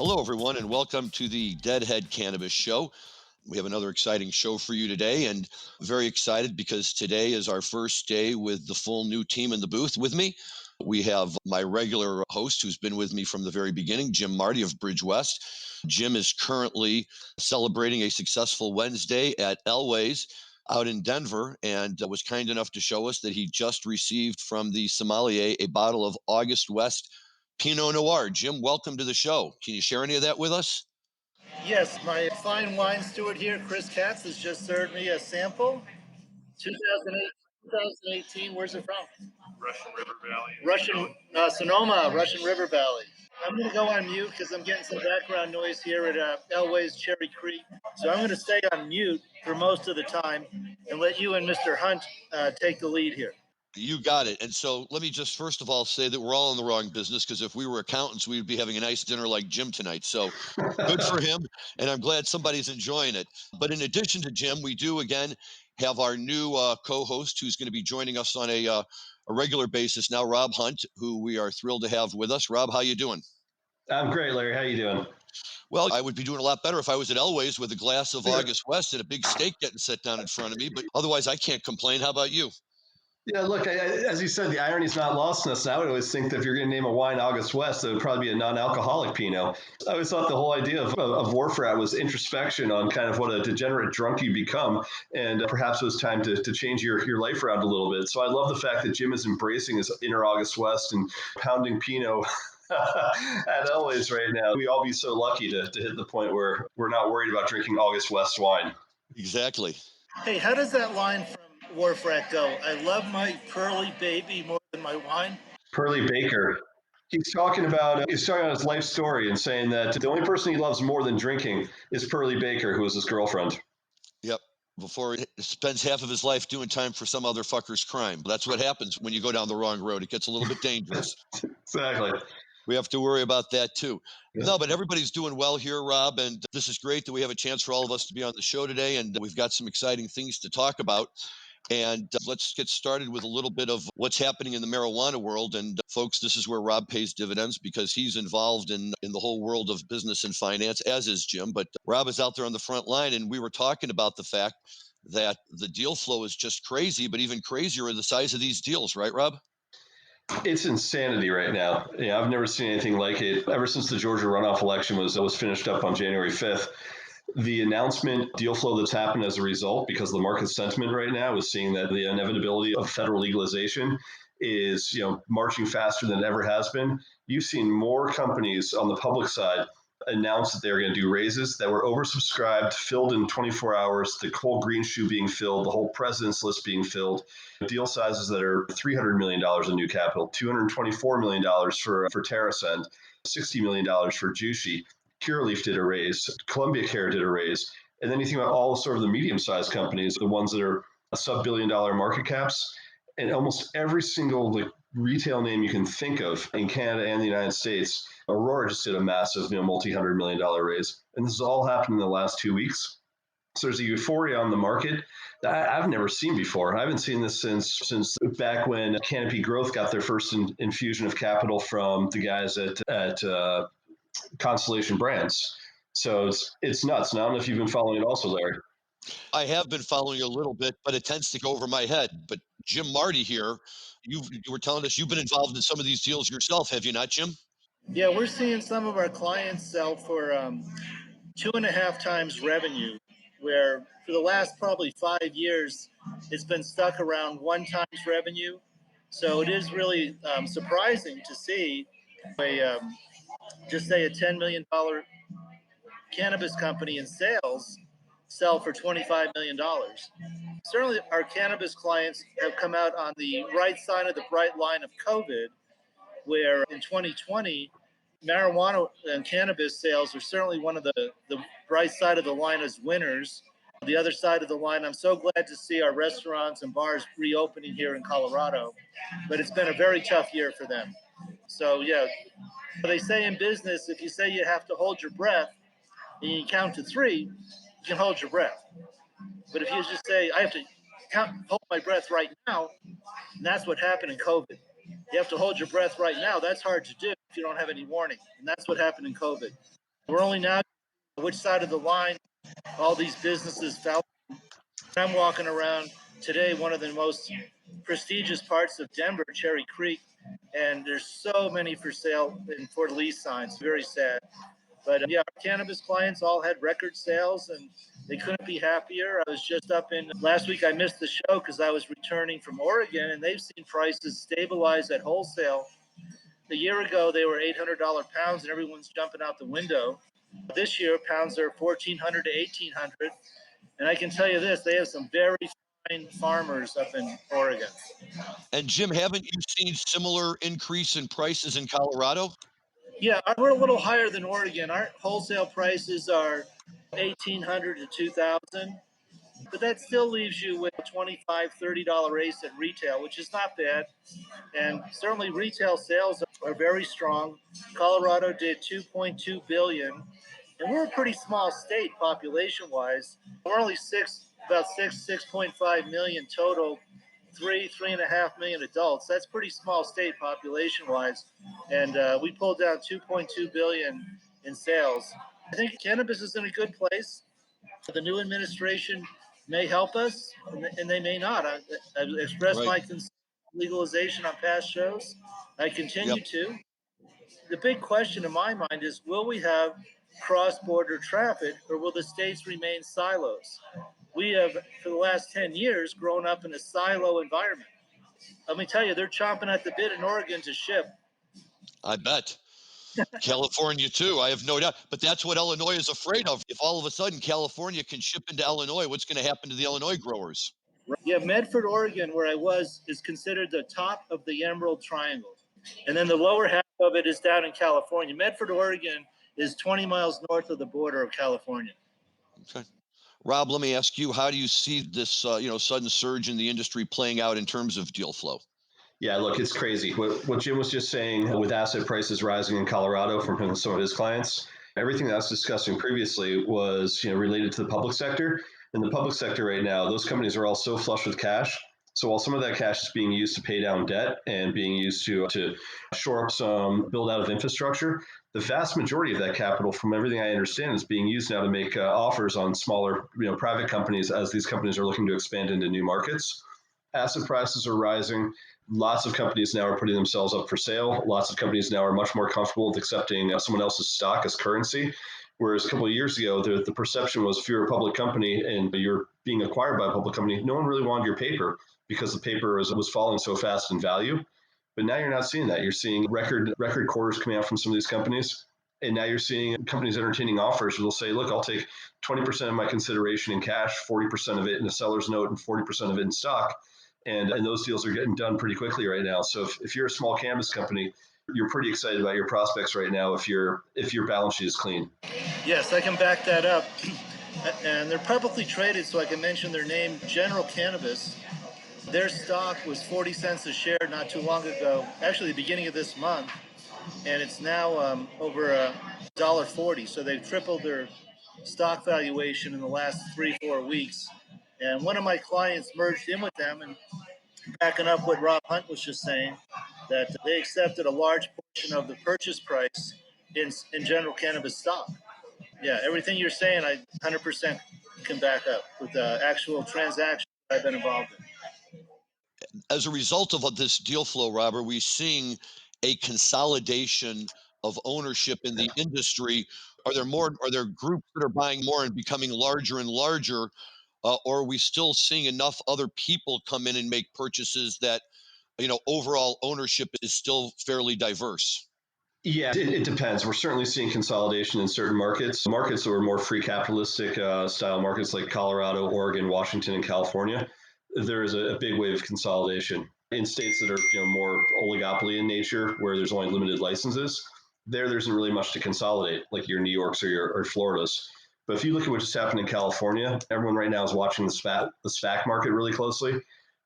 Hello, everyone, and welcome to the Deadhead Cannabis Show. We have another exciting show for you today, and very excited because today is our first day with the full new team in the booth with me. We have my regular host who's been with me from the very beginning, Jim Marty of Bridge West. Jim is currently celebrating a successful Wednesday at Elway's out in Denver and was kind enough to show us that he just received from the sommelier a bottle of August West Pinot Noir. Jim, welcome to the show. Can you share any of that with us? Yes, my fine wine steward here, Chris Katz, has just served me a sample. 2018. Where's it from? Russian River Valley. Sonoma, Russian River Valley. I'm going to go on mute because I'm getting some background noise here at Elway's Cherry Creek. So I'm going to stay on mute for most of the time and let you and Mr. Hunt take the lead here. You got it. And so let me just first of all say that we're all in the wrong business, because if we were accountants, we'd be having a nice dinner like Jim tonight. So good for him. And I'm glad somebody's enjoying it. But in addition to Jim, we do again have our new co-host who's going to be joining us on a regular basis now, Rob Hunt, who we are thrilled to have with us. Rob, how you doing? I'm great, Larry. How you doing? Well, I would be doing a lot better if I was at Elway's with a glass of August West and a big steak getting set down in front of me. But otherwise, I can't complain. How about you? Yeah, look, as you said, the irony is not lost on us. And I would always think that if you're going to name a wine August West, it would probably be a non-alcoholic Pinot. I always thought the whole idea of Warfrat was introspection on kind of what a degenerate drunk you become. And perhaps it was time to change your life around a little bit. So I love the fact that Jim is embracing his inner August West and pounding Pinot at Elway's right now. We all be so lucky to hit the point where we're not worried about drinking August West wine. Exactly. Hey, how does that line from Warfrat go? I love my pearly baby more than my wine. Pearly Baker. He's talking about his life story and saying that the only person he loves more than drinking is Pearly Baker, who is his girlfriend. Yep. Before he spends half of his life doing time for some other fucker's crime. That's what happens when you go down the wrong road. It gets a little bit dangerous. Exactly. We have to worry about that too. Yeah. No, but everybody's doing well here, Rob. And this is great that we have a chance for all of us to be on the show today. And we've got some exciting things to talk about. And let's get started with a little bit of what's happening in the marijuana world. And folks, this is where Rob pays dividends because he's involved in the whole world of business and finance, as is Jim. But Rob is out there on the front line. And we were talking about the fact that the deal flow is just crazy, but even crazier are the size of these deals, right, Rob? It's insanity right now. Yeah, I've never seen anything like it. Ever since the Georgia runoff election was finished up on January 5th, the announcement deal flow that's happened as a result, because the market sentiment right now is seeing that the inevitability of federal legalization is, marching faster than it ever has been. You've seen more companies on the public side announced that they were going to do raises that were oversubscribed, filled in 24 hours, the whole green shoe being filled, the whole president's list being filled, deal sizes that are $300 million in new capital, $224 million for TerraSend, $60 million for Jushi. Curaleaf did a raise, Columbia Care did a raise. And then you think about all sort of the medium-sized companies, the ones that are sub-billion-dollar market caps, and almost every single retail name you can think of in Canada and the United States. Aurora just did a massive, multi-$100 million raise. And this has all happened in the last 2 weeks. So there's a euphoria on the market that I've never seen before. I haven't seen this since back when Canopy Growth got their first infusion of capital from the guys at Constellation Brands. So it's nuts. And I don't know if you've been following it also, Larry. I have been following a little bit, but it tends to go over my head. But Jim Marty here, you were telling us you've been involved in some of these deals yourself, have you not, Jim? Yeah, we're seeing some of our clients sell for 2.5 times revenue, where for the last probably 5 years, it's been stuck around 1 times revenue. So it is really surprising to see just say a $10 million cannabis company in sales sell for $25 million. Certainly our cannabis clients have come out on the right side of the bright line of COVID, where in 2020, marijuana and cannabis sales are certainly one of the bright side of the line as winners. The other side of the line, I'm so glad to see our restaurants and bars reopening here in Colorado, but it's been a very tough year for them. So yeah, they say in business, if you say you have to hold your breath and you count to 3, you can hold your breath. But if you just say, I have to hold my breath right now, and that's what happened in COVID. You have to hold your breath right now. That's hard to do if you don't have any warning. And that's what happened in COVID. We're only now which side of the line all these businesses fell. I'm walking around today, one of the most prestigious parts of Denver, Cherry Creek, and there's so many for sale and for lease signs. Very sad. But yeah, our cannabis clients all had record sales and they couldn't be happier. I was just up in last week. I missed the show because I was returning from Oregon, and they've seen prices stabilize at wholesale. A year ago, they were $800 pounds, and everyone's jumping out the window. This year, pounds are $1,400 to $1,800. And I can tell you this, they have some very fine farmers up in Oregon. And Jim, haven't you seen similar increase in prices in Colorado? Yeah, we're a little higher than Oregon. Our wholesale prices are $1,800 to $2,000, but that still leaves you with a $25, $30 ace at retail, which is not bad. And certainly retail sales are very strong. Colorado did 2.2 billion, and we're a pretty small state population-wise. We're only about 6.5 million total, 3.5 million adults. That's pretty small state population-wise, and we pulled down 2.2 billion in sales. I think cannabis is in a good place. The new administration may help us, and they may not. I've expressed my concern legalization on past shows. I continue to. The big question in my mind is, will we have cross-border traffic, or will the states remain silos? We have, for the last 10 years, grown up in a silo environment. Let me tell you, they're chomping at the bit in Oregon to ship. I bet. California too, I have no doubt. But that's what Illinois is afraid of. If all of a sudden California can ship into Illinois, what's going to happen to the Illinois growers? Yeah, Medford, Oregon, where I was, is considered the top of the Emerald Triangle. And then the lower half of it is down in California. Medford, Oregon is 20 miles north of the border of California. Okay. Rob, let me ask you, how do you see this sudden surge in the industry playing out in terms of deal flow? Yeah, look, it's crazy. What Jim was just saying with asset prices rising in Colorado from some of his clients, everything that I was discussing previously was related to the public sector. In the public sector right now, those companies are all so flush with cash. So while some of that cash is being used to pay down debt and being used to shore up some build out of infrastructure, the vast majority of that capital, from everything I understand, is being used now to make offers on smaller private companies as these companies are looking to expand into new markets. Asset prices are rising. Lots of companies now are putting themselves up for sale. Lots of companies now are much more comfortable with accepting someone else's stock as currency. Whereas a couple of years ago, the perception was if you're a public company and you're being acquired by a public company, no one really wanted your paper because the paper was falling so fast in value. But now you're not seeing that. You're seeing record quarters coming out from some of these companies. And now you're seeing companies entertaining offers where they'll say, look, I'll take 20% of my consideration in cash, 40% of it in a seller's note, and 40% of it in stock. And those deals are getting done pretty quickly right now. So if you're a small cannabis company, you're pretty excited about your prospects right now if your balance sheet is clean. Yes, I can back that up. And they're publicly traded, so I can mention their name, General Cannabis. Their stock was 40 cents a share not too long ago, actually the beginning of this month, and it's now over $1.40. So they've tripled their stock valuation in the last 3-4 weeks. And one of my clients merged in with them, and backing up what Rob Hunt was just saying, that they accepted a large portion of the purchase price in General Cannabis stock. Yeah, everything you're saying, I 100% can back up with the actual transactions I've been involved in. As a result of this deal flow, Rob, are we seeing a consolidation of ownership in the industry? Are there groups that are buying more and becoming larger and larger? Or are we still seeing enough other people come in and make purchases that, overall ownership is still fairly diverse? Yeah, it depends. We're certainly seeing consolidation in certain markets. Markets that are more free capitalistic style markets like Colorado, Oregon, Washington, and California. There is a big wave of consolidation. In states that are more oligopoly in nature, where there's only limited licenses, there isn't really much to consolidate, like your New Yorks or Floridas. But if you look at what just happened in California, everyone right now is watching the SPAC market really closely.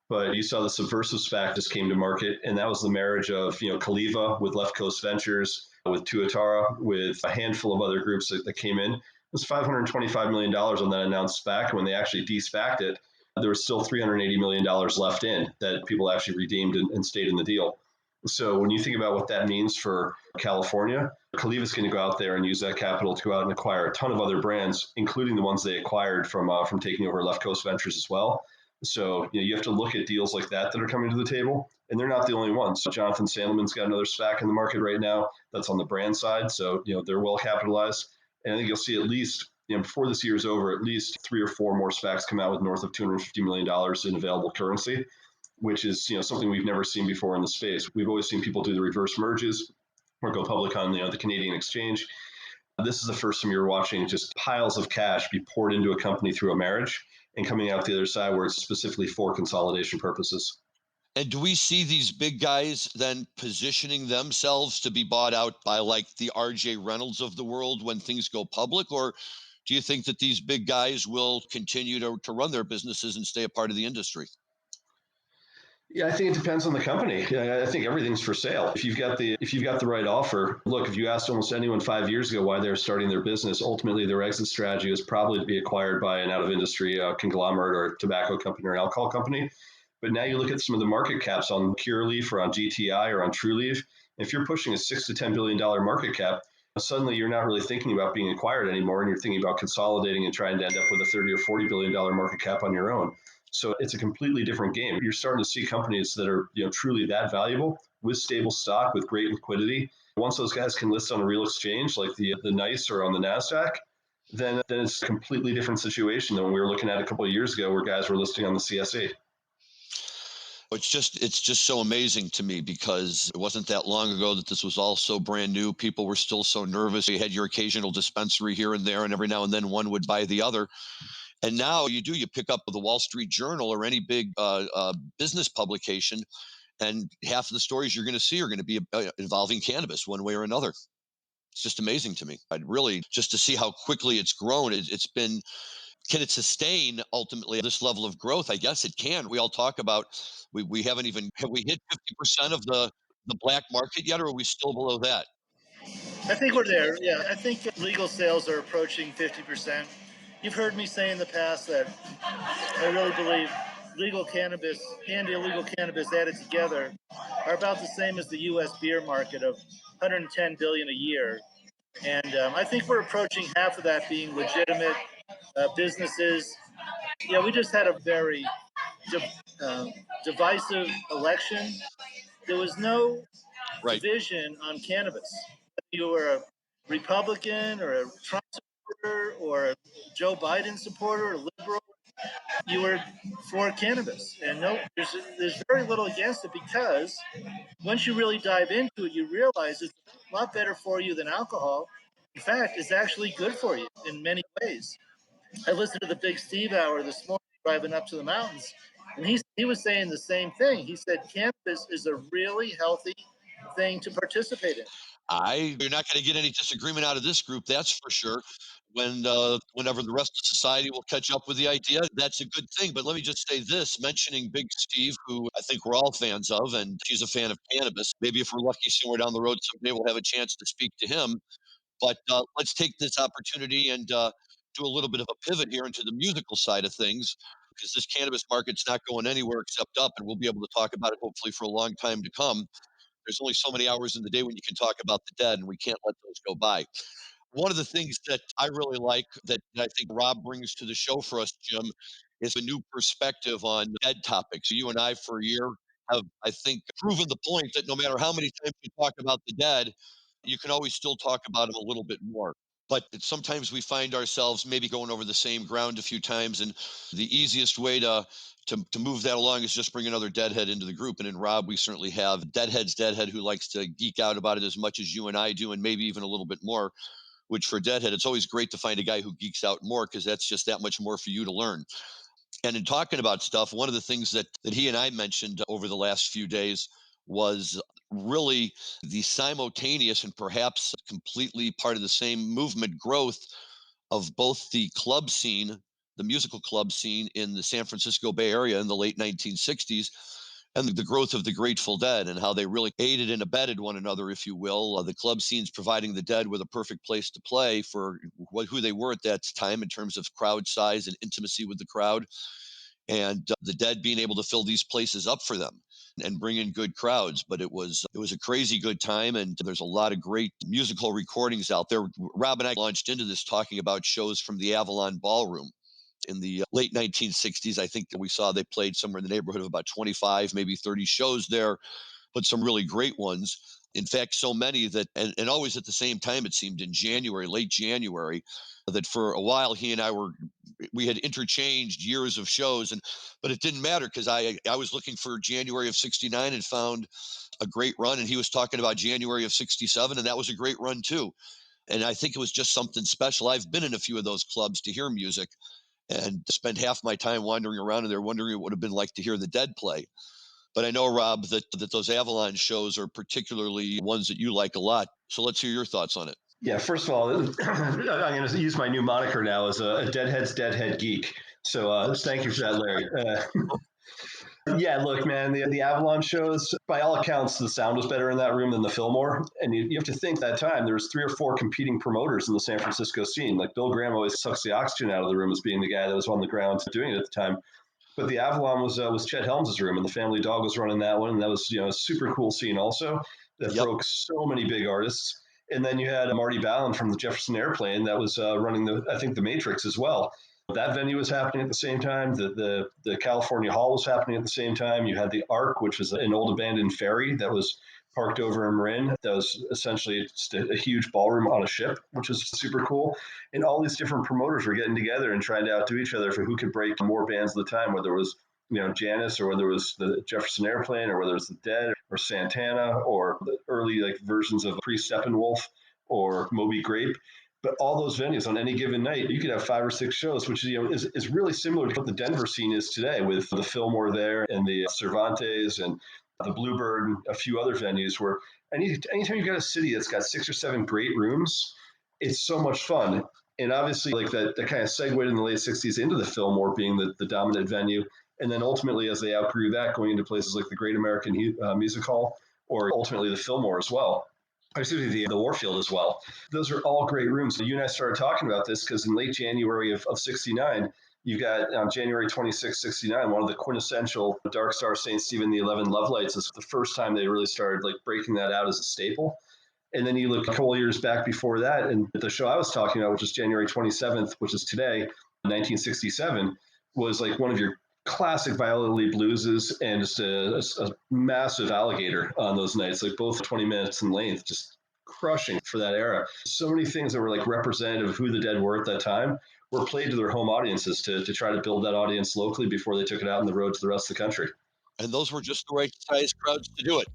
But you saw the Subversive SPAC just came to market, and that was the marriage of Kaliva with Left Coast Ventures, with Tuatara, with a handful of other groups that came in. It was $525 million on that announced SPAC. When they actually de-SPAC'd it, there was still $380 million left in that people actually redeemed and stayed in the deal. So when you think about what that means for California, Caliva's going to go out there and use that capital to go out and acquire a ton of other brands, including the ones they acquired from taking over Left Coast Ventures as well. So you have to look at deals like that are coming to the table, and they're not the only ones. So Jonathan Sandelman's got another SPAC in the market right now that's on the brand side. So they're well capitalized, and I think you'll see at least before this year's over, at least 3 or 4 more SPACs come out with north of $250 million in available currency, which is something we've never seen before in the space. We've always seen people do the reverse merges or go public on the Canadian exchange. This is the first time you're watching just piles of cash be poured into a company through a marriage and coming out the other side where it's specifically for consolidation purposes. And do we see these big guys then positioning themselves to be bought out by like the RJ Reynolds of the world when things go public? Or do you think that these big guys will continue to run their businesses and stay a part of the industry? Yeah, I think it depends on the company. I think everything's for sale. If you've got the right offer, look, if you asked almost anyone 5 years ago why they're starting their business, ultimately their exit strategy was probably to be acquired by an out of industry conglomerate or tobacco company or an alcohol company. But now you look at some of the market caps on Curaleaf or on GTI or on TrueLeaf. If you're pushing a $6 to $10 billion market cap, suddenly you're not really thinking about being acquired anymore, and you're thinking about consolidating and trying to end up with a $30 or $40 billion market cap on your own. So it's a completely different game. You're starting to see companies that are truly that valuable with stable stock, with great liquidity. Once those guys can list on a real exchange like the NICE or on the NASDAQ, then it's a completely different situation than we were looking at a couple of years ago where guys were listing on the CSE. It's just so amazing to me because it wasn't that long ago that this was all so brand new. People were still so nervous. You had your occasional dispensary here and there, and every now and then one would buy the other. And now you pick up the Wall Street Journal or any big business publication, and half of the stories you're going to see are going to be involving cannabis one way or another. It's just amazing to me. I'd really just to see how quickly it's grown. It's been, can it sustain ultimately this level of growth? I guess it can. We all talk about, we haven't even, have we hit 50% of the black market yet, or are we still below that? I think we're there. Yeah, I think legal sales are approaching 50%. You've heard me say in the past that I really believe legal cannabis and illegal cannabis added together are about the same as the U.S. beer market of 110 billion a year. And I think we're approaching half of that being legitimate businesses. Yeah, we just had a very divisive election. There was no Right. division on cannabis. You were a Republican or a Trump supporter or a Joe Biden supporter or liberal, you were for cannabis. And no, there's very little against it because once you really dive into it, you realize it's a lot better for you than alcohol. In fact, it's actually good for you in many ways. I listened to the Big Steve Hour this morning driving up to the mountains, and he was saying the same thing. He said cannabis is a really healthy thing to participate in. You're not going to get any disagreement out of this group, that's for sure. Whenever the rest of society will catch up with the idea, that's a good thing. But let me just say this: mentioning Big Steve, who I think we're all fans of, and he's a fan of cannabis. Maybe if we're lucky, somewhere down the road someday, we'll have a chance to speak to him. But let's take this opportunity and do a little bit of a pivot here into the musical side of things, because this cannabis market's not going anywhere except up, and we'll be able to talk about it hopefully for a long time to come. There's only so many hours in the day when you can talk about the dead, and we can't let those go by. One of the things that I really like that I think Rob brings to the show for us, Jim, is a new perspective on dead topics. You and I, for a year, have, I think, proven the point that no matter how many times you talk about the dead, you can always still talk about them a little bit more. But sometimes we find ourselves maybe going over the same ground a few times, and the easiest way to move that along is just bring another Deadhead into the group. And in Rob, we certainly have Deadhead who likes to geek out about it as much as you and I do, and maybe even a little bit more. Which for Deadhead, it's always great to find a guy who geeks out more because that's just that much more for you to learn. And in talking about stuff, one of the things that he and I mentioned over the last few days was really the simultaneous and perhaps completely part of the same movement growth of both the club scene, the musical club scene in the San Francisco Bay Area in the late 1960s, and the growth of the Grateful Dead, and how they really aided and abetted one another, if you will. The club scenes providing the Dead with a perfect place to play for who they were at that time in terms of crowd size and intimacy with the crowd, and the Dead being able to fill these places up for them. and bring in good crowds. But it was a crazy good time, and there's a lot of great musical recordings out there. Rob and I launched into this talking about shows from the Avalon Ballroom in the late 1960s. I think that we saw they played somewhere in the neighborhood of about 25, maybe 30 shows there, but some really great ones. In fact, so many that, and always at the same time, it seemed in January, late January, that for a while he and we had interchanged years of shows, but it didn't matter because I was looking for January of '69 and found a great run, and he was talking about January of '67, and that was a great run too. And I think it was just something special. I've been in a few of those clubs to hear music, and spend half my time wandering around in there wondering what it would have been like to hear the Dead play. But I know, Rob, that those Avalon shows are particularly ones that you like a lot. So let's hear your thoughts on it. Yeah, first of all, I'm going to use my new moniker now as a Deadhead's Deadhead geek. So thank you for that, Larry. Yeah, look, man, the Avalon shows, by all accounts, the sound was better in that room than the Fillmore. And you have to think that time there was 3 or 4 competing promoters in the San Francisco scene. Like Bill Graham always sucks the oxygen out of the room as being the guy that was on the ground doing it at the time. But the Avalon was Chet Helms' room, and the Family Dog was running that one, and that was a super cool scene also that broke so many big artists. And then you had Marty Ballin from the Jefferson Airplane that was running the Matrix as well. That venue was happening at the same time. The California Hall was happening at the same time. You had the Ark, which was an old abandoned ferry that was parked over in Marin. That was essentially just a huge ballroom on a ship, which was super cool. And all these different promoters were getting together and trying to outdo each other for who could break more bands at the time, whether it was Janis, or whether it was the Jefferson Airplane, or whether it was the Dead or Santana, or the early versions of Priest Steppenwolf or Moby Grape. But all those venues on any given night, you could have 5 or 6 shows, which is really similar to what the Denver scene is today, with the Fillmore there and the Cervantes and the Bluebird and a few other venues. Where anytime you've got a city that's got 6 or 7 great rooms, it's so much fun. And obviously, that kind of segued in the late '60s into the Fillmore being the dominant venue, and then ultimately, as they outgrew that, going into places like the Great American Music Hall, or ultimately the Fillmore as well. Excuse me, the Warfield as well. Those are all great rooms. You and I started talking about this because in late January of '69, you got January 26, '69, one of the quintessential Dark Star St. Stephen the 11 Love Lights. It's the first time they really started breaking that out as a staple. And then you look a couple of years back before that, and the show I was talking about, which is January 27th, which is today, 1967, was one of your classic Viola Lee blueses, and just a massive alligator on those nights, both 20 minutes in length, just crushing for that era. So many things that were representative of who the Dead were at that time were played to their home audiences to try to build that audience locally before they took it out on the road to the rest of the country. And those were just the right size crowds to do it.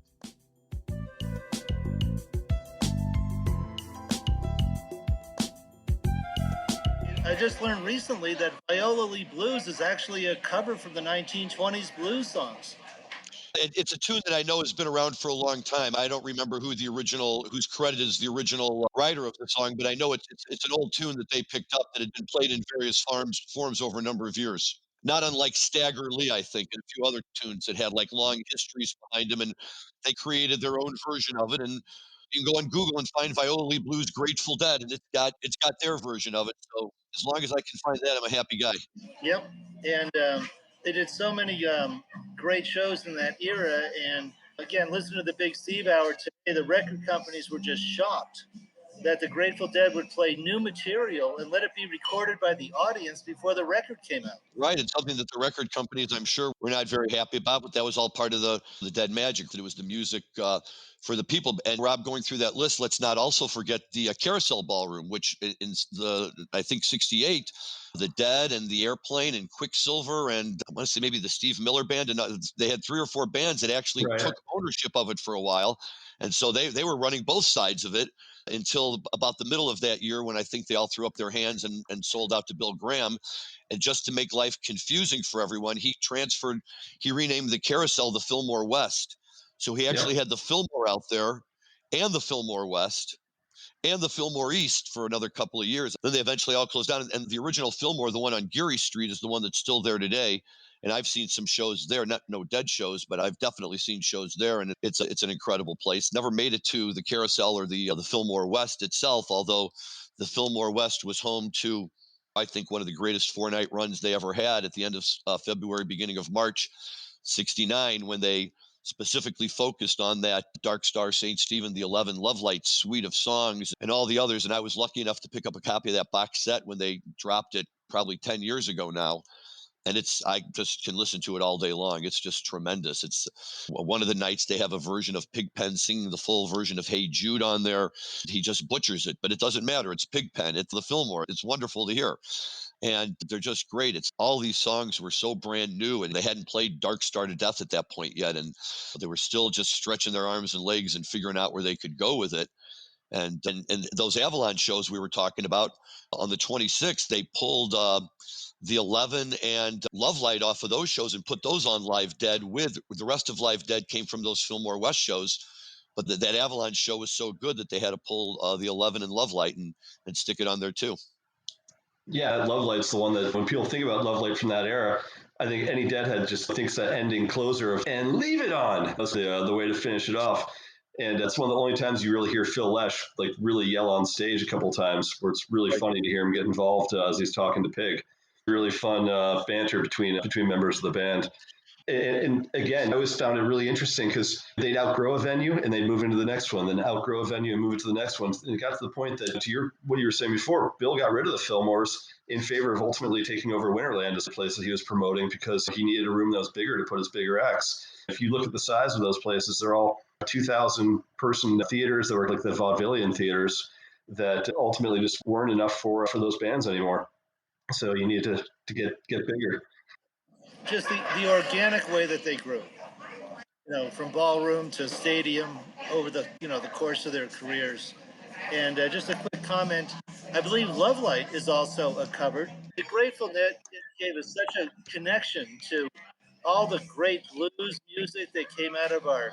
I just learned recently that Viola Lee Blues is actually a cover from the 1920s blues songs. It's a tune that I know has been around for a long time. I don't remember who's credited as the original writer of the song, but I know it's an old tune that they picked up that had been played in various forms over a number of years. Not unlike Stagger Lee, I think, and a few other tunes that had long histories behind them, and they created their own version of it. And you can go on Google and find Viola Lee Blues Grateful Dead, and it's got their version of it. So as long as I can find that, I'm a happy guy. Yep, and they did so many great shows in that era. And again, listen to the Big Steve Hour today. The record companies were just shocked that the Grateful Dead would play new material and let it be recorded by the audience before the record came out. Right. It's something that the record companies, I'm sure, were not very happy about, but that was all part of the Dead magic, that it was the music for the people. And Rob, going through that list, let's not also forget the Carousel Ballroom, which in I think, '68, the Dead and the Airplane and Quicksilver, and I want to say maybe the Steve Miller Band, and they had 3 or 4 bands that actually took ownership of it for a while. And so they were running both sides of it until about the middle of that year, when I think they all threw up their hands and sold out to Bill Graham. And just to make life confusing for everyone, he renamed the Carousel the Fillmore West. So he actually had the Fillmore out there and the Fillmore West and the Fillmore East for another couple of years. Then they eventually all closed down. And the original Fillmore, the one on Geary Street, is the one that's still there today. And I've seen some shows there, no Dead shows, but I've definitely seen shows there. And it's an incredible place. Never made it to the Carousel or the Fillmore West itself, although the Fillmore West was home to, I think, one of the greatest 4-night runs they ever had at the end of February, beginning of March '69, when they specifically focused on that Dark Star St. Stephen the 11 Love Light suite of songs and all the others. And I was lucky enough to pick up a copy of that box set when they dropped it probably 10 years ago now. And I just can listen to it all day long. It's just tremendous. It's one of the nights they have a version of Pigpen singing the full version of Hey Jude on there. He just butchers it, but it doesn't matter. It's Pigpen. It's the Fillmore. It's wonderful to hear. And they're just great. It's all these songs were so brand new, and they hadn't played Dark Star to death at that point yet. And they were still just stretching their arms and legs and figuring out where they could go with it. And those Avalon shows we were talking about on the 26th, they pulled the 11 and Love Light off of those shows and put those on Live Dead. With the rest of Live Dead came from those Fillmore West shows. But that Avalon show was so good that they had to pull the 11 and Love Light and stick it on there too. Yeah, Love Light's the one that when people think about Love Light from that era, I think any Deadhead just thinks that ending closer of "and leave it on." That's the way to finish it off. And that's one of the only times you really hear Phil Lesh like really yell on stage a couple times, where it's really funny to hear him get involved as he's talking to Pig. Really fun banter between members of the band. And again, I always found it really interesting because they'd outgrow a venue and they'd move into the next one, then outgrow a venue and move into the next one. And it got to the point that, to what you were saying before, Bill got rid of the Fillmores in favor of ultimately taking over Winterland as a place that he was promoting because he needed a room that was bigger to put his bigger acts. If you look at the size of those places, they're all 2,000 person theaters that were like the vaudevillian theaters that ultimately just weren't enough for those bands anymore. So you need to get bigger. Just the organic way that they grew, from ballroom to stadium over the course of their careers. And just a quick comment, I believe Love Light is also covered. The Grateful Dead gave us such a connection to all the great blues music that came out of our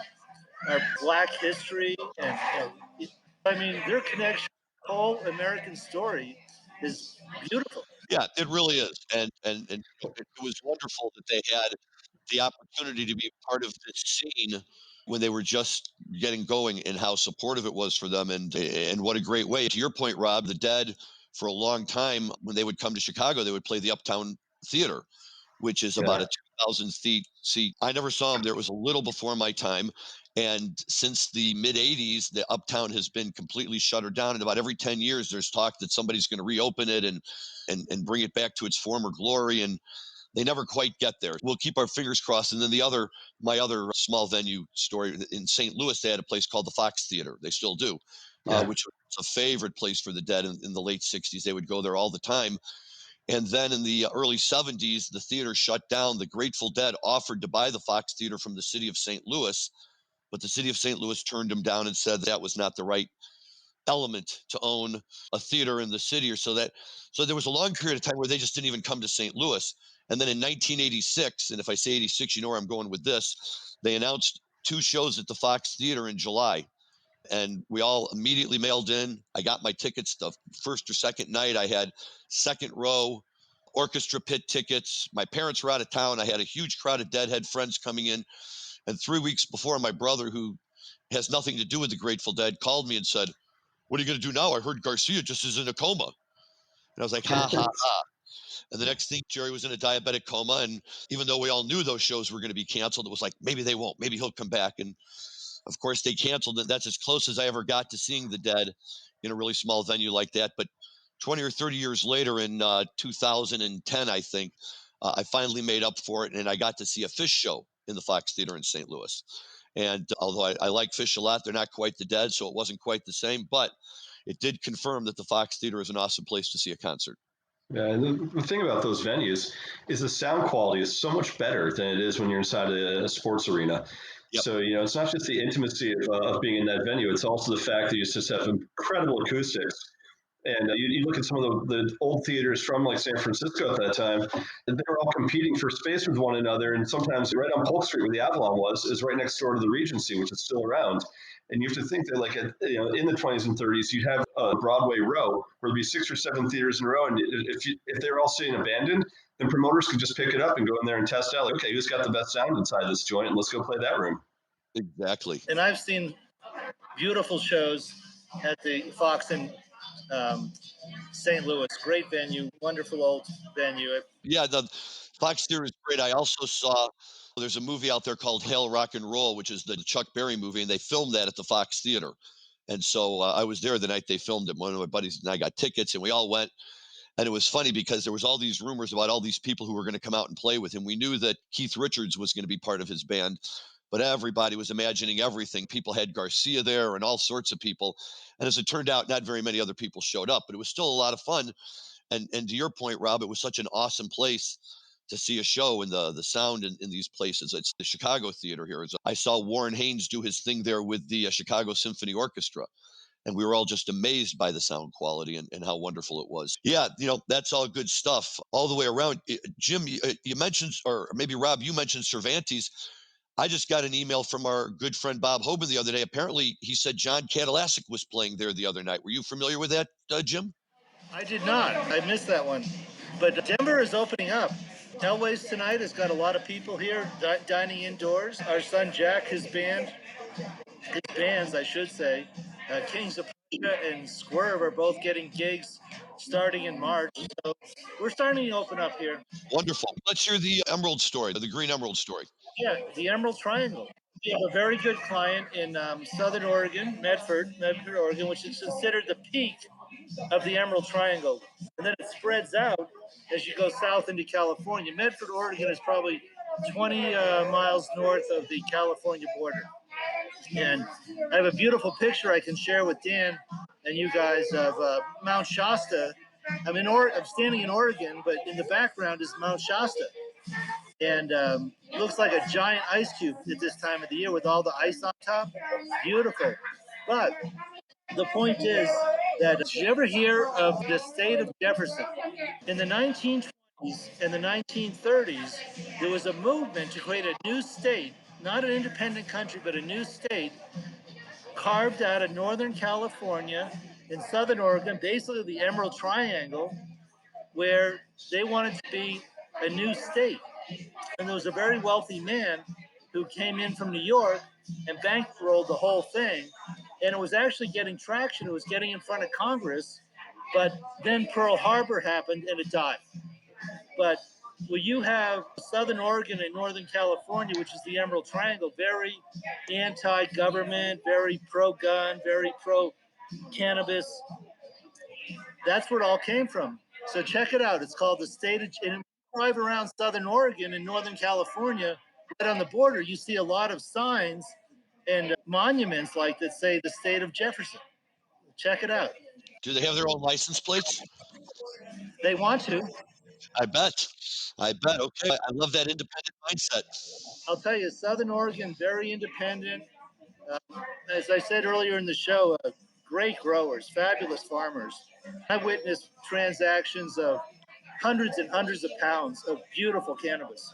Black history, and their connection, whole American story, is beautiful. Yeah, it really is, and it was wonderful that they had the opportunity to be part of this scene when they were just getting going, and how supportive it was for them, and what a great way. To your point, Rob, the Dead for a long time when they would come to Chicago, they would play the Uptown Theater, which is about a 2,000 seat. I never saw them there. It was a little before my time. And since the mid 80s, the Uptown has been completely shuttered down. And about every 10 years, there's talk that somebody's going to reopen it and bring it back to its former glory. And they never quite get there. We'll keep our fingers crossed. And then my other small venue story in St. Louis, they had a place called the Fox Theater. They still do, which was a favorite place for the Dead in the late 60s. They would go there all the time. And then in the early 70s, the theater shut down. The Grateful Dead offered to buy the Fox Theater from the city of St. Louis, but the city of St. Louis turned them down and said that was not the right element to own a theater in the city. So there was a long period of time where they just didn't even come to St. Louis. And then in 1986, and if I say 86, you know where I'm going with this, they announced 2 shows at the Fox Theater in July. And we all immediately mailed in. I got my tickets the first or second night. I had second row orchestra pit tickets. My parents were out of town. I had a huge crowd of Deadhead friends coming in. And 3 weeks before, my brother, who has nothing to do with the Grateful Dead, called me and said, "What are you going to do now? I heard Garcia just is in a coma." And I was like, ha, ha, ha. And the next thing, Jerry was in a diabetic coma. And even though we all knew those shows were going to be canceled, it was like, maybe they won't. Maybe he'll come back. And of course, they canceled it. That's as close as I ever got to seeing the Dead in a really small venue like that. But 20 or 30 years later, in 2010, I think, I finally made up for it, and I got to see a Fish show in the Fox Theater in St. Louis. And although I like Fish a lot, they're not quite the Dead, so it wasn't quite the same. But it did confirm that the Fox Theater is an awesome place to see a concert. Yeah, and the thing about those venues is the sound quality is so much better than it is when you're inside a sports arena. Yep. So, it's not just the intimacy of being in that venue, it's also the fact that you just have incredible acoustics. And you look at some of the old theaters from like San Francisco at that time, and they were all competing for space with one another. And sometimes right on Polk Street, where the Avalon was, is right next door to the Regency, which is still around. And you have to think that, like, in the 20s and 30s, you'd have a Broadway row where there'd be 6 or 7 theaters in a row. And if they were all sitting abandoned, then promoters could just pick it up and go in there and test out, like, okay, who's got the best sound inside this joint? And let's go play that room. Exactly. And I've seen beautiful shows at the Fox in St. Louis. Great venue, wonderful old venue. Yeah, the Fox Theater is great. I also saw There's a movie out there called Hail Rock and Roll, which is the Chuck Berry movie, and they filmed that at the Fox Theater. And so I was there the night they filmed it. One of my buddies and I got tickets, and we all went. And it was funny because there was all these rumors about all these people who were going to come out and play with him. We knew that Keith Richards was going to be part of his band, but everybody was imagining everything. People had Garcia there and all sorts of people. And as it turned out, not very many other people showed up, but it was still a lot of fun. And to your point, Rob, it was such an awesome place to see a show, and the sound in these places. It's the Chicago Theater here. I saw Warren Haynes do his thing there with the Chicago Symphony Orchestra, and we were all just amazed by the sound quality and how wonderful it was. Yeah, that's all good stuff all the way around. Jim, you mentioned, or maybe Rob, you mentioned Cervantes. I just got an email from our good friend Bob Hoban the other day. Apparently, he said John Kadalasic was playing there the other night. Were you familiar with that, Jim? I did not. I missed that one. But Denver is opening up. Elway's tonight has got a lot of people here dining indoors. Our son Jack, his bands, I should say, Kings of Prussia and Swerve are both getting gigs starting in March. So we're starting to open up here. Wonderful. Let's hear the Emerald story, the Green Emerald story. Yeah, the Emerald Triangle. We have a very good client in Southern Oregon, Medford, Oregon, which is considered the peak of the Emerald Triangle. And then it spreads out as you go south into California. Medford, Oregon is probably 20 miles north of the California border. And I have a beautiful picture I can share with Dan and you guys of Mount Shasta. I'm standing in Oregon, but in the background is Mount Shasta. And looks like a giant ice cube at this time of the year with all the ice on top. Beautiful. But the point is that, did you ever hear of the state of Jefferson? In the 1920s and the 1930s, there was a movement to create a new state, not an independent country, but a new state carved out of Northern California and Southern Oregon, basically the Emerald Triangle, where they wanted to be a new state. And there was a very wealthy man who came in from New York and bankrolled the whole thing. And it was actually getting traction. It was getting in front of Congress. But then Pearl Harbor happened and it died. But when you have Southern Oregon and Northern California, which is the Emerald Triangle, very anti-government, very pro-gun, very pro-cannabis, that's where it all came from. So check it out. It's called the state of, and drive around Southern Oregon and Northern California, right on the border, you see a lot of signs and monuments like that say the state of Jefferson. Check it out. Do they have their own license plates? They want to. I bet. Okay. I love that independent mindset. I'll tell you, Southern Oregon, very independent. As I said earlier in the show, great growers, fabulous farmers. I witnessed transactions of hundreds and hundreds of pounds of beautiful cannabis.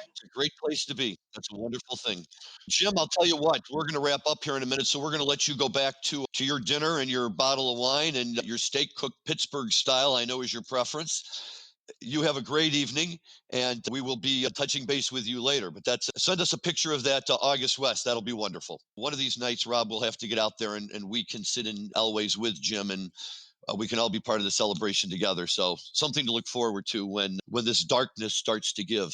It's a great place to be. That's a wonderful thing. Jim, I'll tell you what, we're going to wrap up here in a minute. So we're going to let you go back to your dinner and your bottle of wine and your steak cooked Pittsburgh style, I know is your preference. You have a great evening, and we will be touching base with you later. But send us a picture of that August West. That'll be wonderful. One of these nights, Rob, we'll have to get out there and we can sit in Elway's with Jim, and we can all be part of the celebration together. So something to look forward to when this darkness starts to give.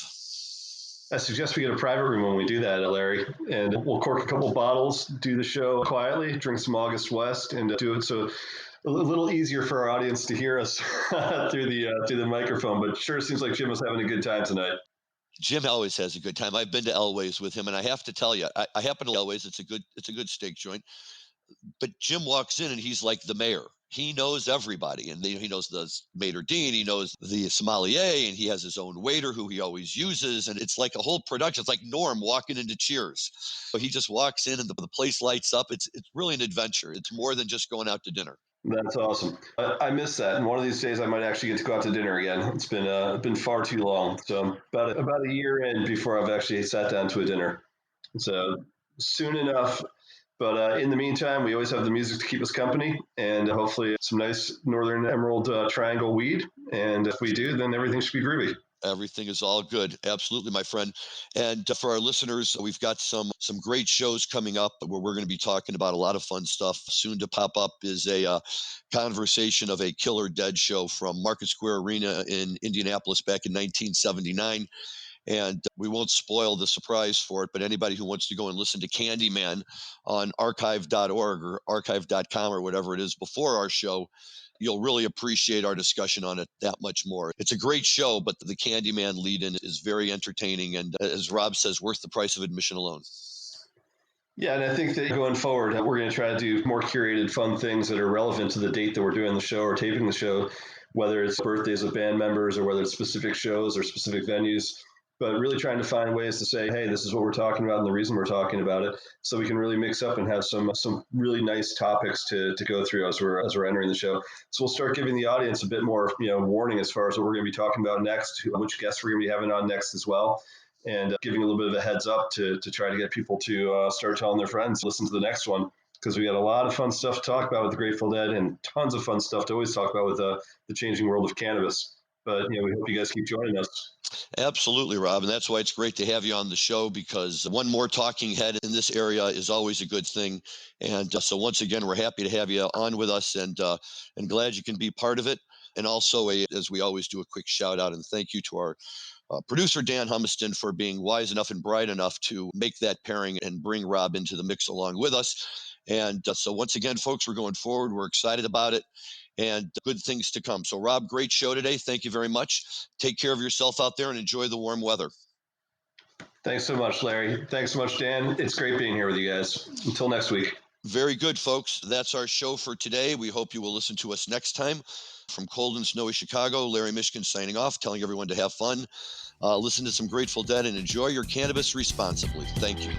I suggest we get a private room when we do that, Larry, and we'll cork a couple bottles, do the show quietly, drink some August West, and do it so a little easier for our audience to hear us through the microphone. But sure seems like Jim was having a good time tonight. Jim always has a good time. I've been to Elway's with him, and I have to tell you, I happen to Elway's. It's a good steak joint. But Jim walks in and he's like the mayor. He knows everybody, and he knows the maitre d', he knows the sommelier, and he has his own waiter who he always uses, and it's like a whole production. It's like Norm walking into Cheers. So he just walks in and the place lights up. It's really an adventure. It's more than just going out to dinner. That's awesome. I miss that, and one of these days I might actually get to go out to dinner again. It's been far too long, so about a year in before I've actually sat down to a dinner. So soon enough. But in the meantime, we always have the music to keep us company, and hopefully some nice Northern Emerald Triangle weed. And if we do, then everything should be groovy. Everything is all good. Absolutely, my friend. And for our listeners, we've got some great shows coming up where we're going to be talking about a lot of fun stuff. Soon to pop up is a conversation of a Killer Dead show from Market Square Arena in Indianapolis back in 1979. And we won't spoil the surprise for it, but anybody who wants to go and listen to Candyman on archive.org or archive.com or whatever it is before our show, you'll really appreciate our discussion on it that much more. It's a great show, but the Candyman lead-in is very entertaining and, as Rob says, worth the price of admission alone. Yeah, and I think that going forward, we're going to try to do more curated, fun things that are relevant to the date that we're doing the show or taping the show, whether it's birthdays of band members or whether it's specific shows or specific venues. But really trying to find ways to say, hey, this is what we're talking about and the reason we're talking about it, so we can really mix up and have some really nice topics to go through as we're entering the show. So we'll start giving the audience a bit more warning as far as what we're going to be talking about next, which guests we're going to be having on next as well, and giving a little bit of a heads up to try to get people to start telling their friends, listen to the next one, because we got a lot of fun stuff to talk about with the Grateful Dead and tons of fun stuff to always talk about with the changing world of cannabis. But we hope you guys keep joining us. Absolutely, Rob. And that's why it's great to have you on the show, because one more talking head in this area is always a good thing. And so once again, we're happy to have you on with us and glad you can be part of it. And also, as we always do, a quick shout out and thank you to our producer, Dan Humiston, for being wise enough and bright enough to make that pairing and bring Rob into the mix along with us. And so once again, folks, we're going forward. We're excited about it and good things to come. So, Rob, great show today. Thank you very much. Take care of yourself out there and enjoy the warm weather. Thanks so much, Larry. Thanks so much, Dan. It's great being here with you guys. Until next week. Very good, folks. That's our show for today. We hope you will listen to us next time. From cold and snowy Chicago, Larry Mishkin signing off, telling everyone to have fun, listen to some Grateful Dead, and enjoy your cannabis responsibly. Thank you.